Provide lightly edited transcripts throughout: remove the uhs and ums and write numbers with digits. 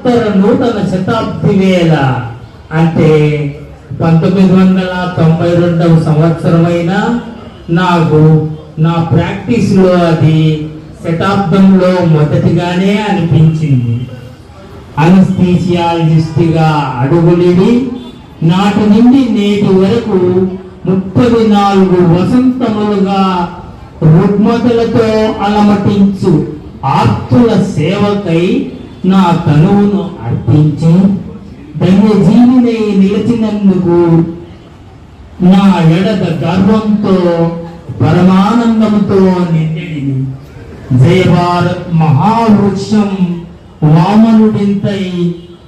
ఉత్తర నూతన శతాబ్ది వేళ అంటే 1992వ సంవత్సరమైన నాకు నా ప్రాక్టీస్లో అది శతాబ్దంలో మొదటిగానే అనిపించింది. అనస్థీసియాలజిస్ట్గా అడుగులేడి నాటి నుండి నేటి వరకు 34 వసంతములుగా రుగ్మతలతో అలమటించు ఆప్తుల సేవకై నా తనువును అర్పించి ధన్యజీవినై నిలిచినందుకు నా ఎడద గర్వంతో పరమానందంతో నిండిని. జయ భారత్ మహావృక్షం వామనుడింతై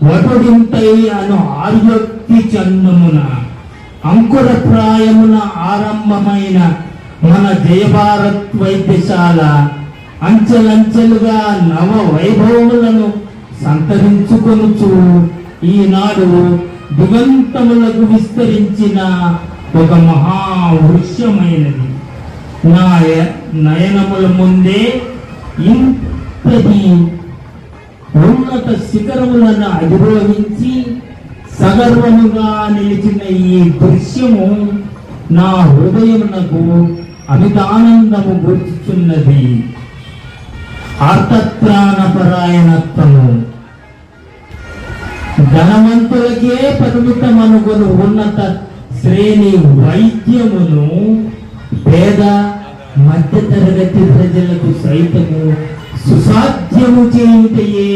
వటుడింతై అను ఆర్యోక్తి చన్నుమున అంకురప్రాయమున ఆరంభమైన మన జయ భారత్ వైద్యశాల అంచెలంచెలుగా నవ వైభవములను సంతరించుకొనుచు ఈనాడు దిగంతములకు విస్తరించిన ఒక మహావృక్షమైనది. నా నయనముల ముందే ఇంతటి ఉన్నత శిఖరములను అధిరోహించి సగర్వముగా నిలిచిన ఈ దృశ్యము నా హృదయమునకు అమితానందము గుర్చుచున్నది. ఆర్తత్రాణపరాయణత్వము ధనవంతులకే పరిమితమనుగొను ఉన్నత శ్రేణి వైద్యమును పేద మధ్యతరగతి ప్రజలకు సైతము సుసాధ్యము చేయుటయే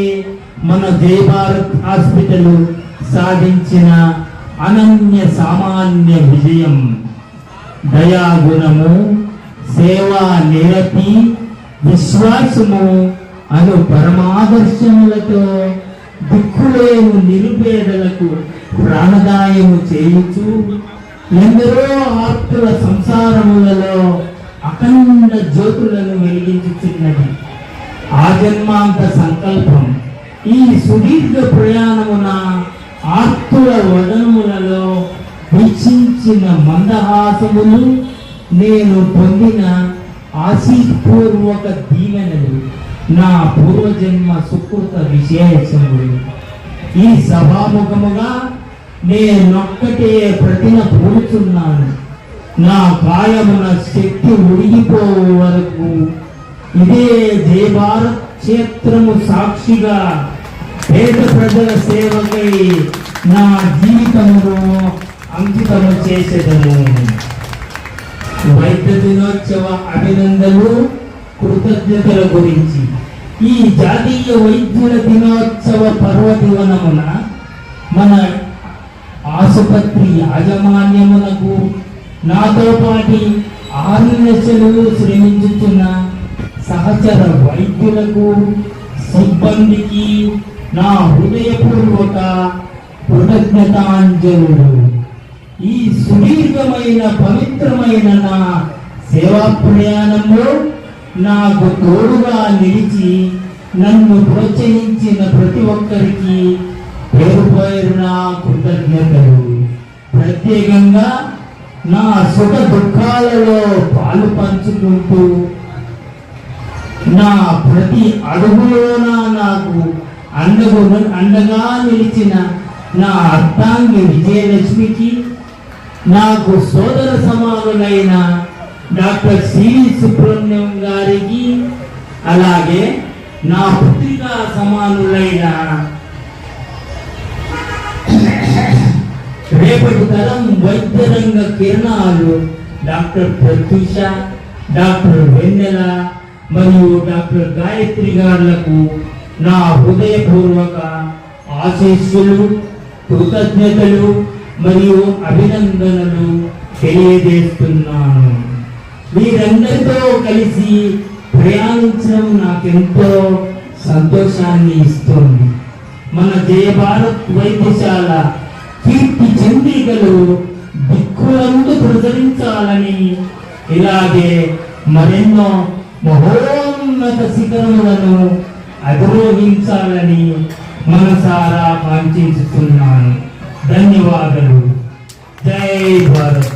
మన జయ భారత్ హాస్పిటల్ సాధించిన అనన్య సామాన్య విజయం. దయాగుణము, సేవా నిరతి, విశ్వాసము అను పరమాదర్శములతో దిక్కులేని నిరుపేదలకు ప్రాణదాయము చేయుచు ఎందరో ఆప్తుల సంసారములలో అఖండ జ్యోతులను వెలిగించుచున్నది. ఆజన్మాంత సంకల్పం ఈ సుదీర్ఘ ప్రయాణమున ఆప్తుల వదనములలో వీక్షించిన మందహాసములు, నేను పొందిన ఆశీపూర్వక దీవెనలు నా పూర్వజన్మ సుకృత విశేషములు. ఈ సభాముఖముగా నేనొక్కటే ప్రతిన పూడుచున్నాను. నా కాయమున శక్తి ఉడిగిపోవు వరకు ఇదే జయ భారత్ క్షేత్రము సాక్షిగా పేద ప్రజల సేవకై నా జీవితమును అంకితము చేసేదను. వైద్య దినోత్సవ అభినందనలు, కృతజ్ఞతల గురించి ఈ జాతీయ వైద్యుల దినోత్సవ పర్వదివనమున మన ఆసుపత్రి యాజమాన్యమునకు, నాతో పాటి 6 లక్షలు శ్రమించుతున్న సహచర వైద్యులకు, సిబ్బందికి నా హృదయపూర్వక కృతజ్ఞతాంజలులు. ఈ సుదీర్ఘమైన పవిత్రమైన నా సేవా ప్రయాణంలో నాకు తోడుగా నిలిచి నన్ను ప్రోత్సహించిన ప్రతి ఒక్కరికి పేరు పేరున కృతజ్ఞతలు. ప్రత్యేకంగా నా సుఖ దుఃఖాలలో పాలు పంచుకుంటూ నా ప్రతి అడుగులోన నాకు అండగా నిలిచిన నా అర్థాంగి విజయలక్ష్మికి, నాకు సోదర సమానులైన డాక్టర్ సి సుబ్రహ్మణ్యం గారికి, అలాగే నా పుత్రికా సమానులైన రేపటి తరం వైద్య రంగ కిరణాలు డాక్టర్ ప్రత్యూష, డాక్టర్ వెన్నెల మరియు డాక్టర్ గాయత్రి గారులకు నా హృదయపూర్వక ఆశీస్సులు, కృతజ్ఞతలు మరియు అభినందనలు తెలియజేస్తున్నాను. వీరందరితో కలిసి ప్రయాణించడం నాకెంతో సంతోషాన్ని ఇస్తుంది. మన జయ భారత్ వైద్యశాల కీర్తి చంద్రికలు దిక్కులందు ప్రసరించాలని, ఇలాగే మరెన్నో మహోన్నత శిఖరములను అధిరోహించాలని మనసారా కాంక్షిస్తున్నాను. ధన్యవాదాలు. జై భారత్.